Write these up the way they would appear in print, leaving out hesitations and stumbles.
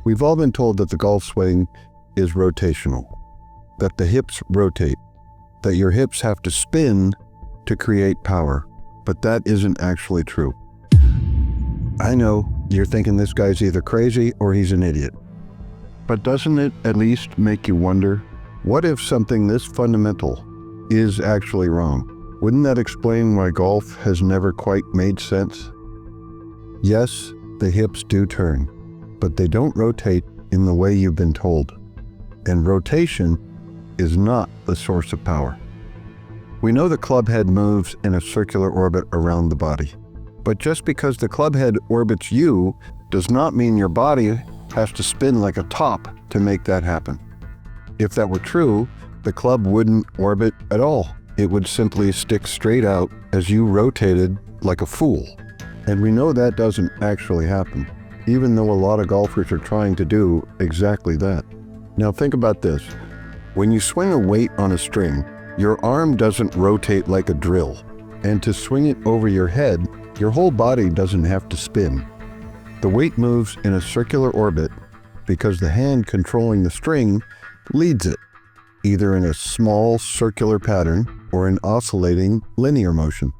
We've all been told that the golf swing is rotational, that the hips rotate, that your hips have to spin to create power, but that isn't actually true. I know you're thinking this guy's either crazy or he's an idiot, but doesn't it at least make you wonder, what if something this fundamental is actually wrong? Wouldn't that explain why golf has never quite made sense? Yes, the hips do turn, but they don't rotate in the way you've been told. And rotation is not the source of power. We know the club head moves in a circular orbit around the body, but just because the club head orbits you does not mean your body has to spin like a top to make that happen. If that were true, the club wouldn't orbit at all. It would simply stick straight out as you rotated like a fool. And we know that doesn't actually happen, even though a lot of golfers are trying to do exactly that. Now think about this. When you swing a weight on a string, your arm doesn't rotate like a drill. And to swing it over your head, your whole body doesn't have to spin. The weight moves in a circular orbit because the hand controlling the string leads it, either in a small circular pattern or an oscillating linear motion.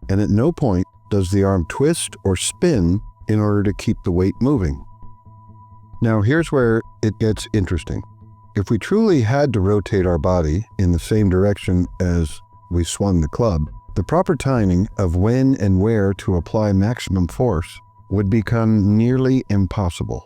And at no point does the arm twist or spin in order to keep the weight moving. Now here's where it gets interesting. If we truly had to rotate our body in the same direction as we swung the club, the proper timing of when and where to apply maximum force would become nearly impossible.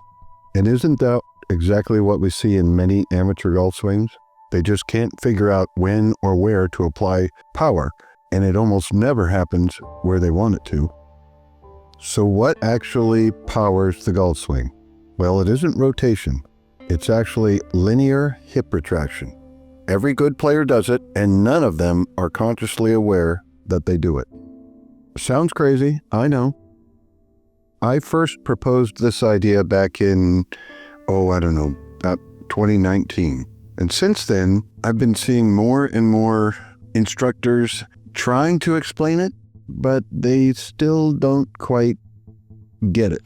And isn't that exactly what we see in many amateur golf swings? They just can't figure out when or where to apply power, and it almost never happens where they want it to. So what actually powers the golf swing? Well, it isn't rotation. It's actually linear hip retraction. Every good player does it, and none of them are consciously aware that they do it. Sounds crazy, I know. I first proposed this idea back in, about 2019. And since then, I've been seeing more and more instructors trying to explain it, but they still don't quite get it.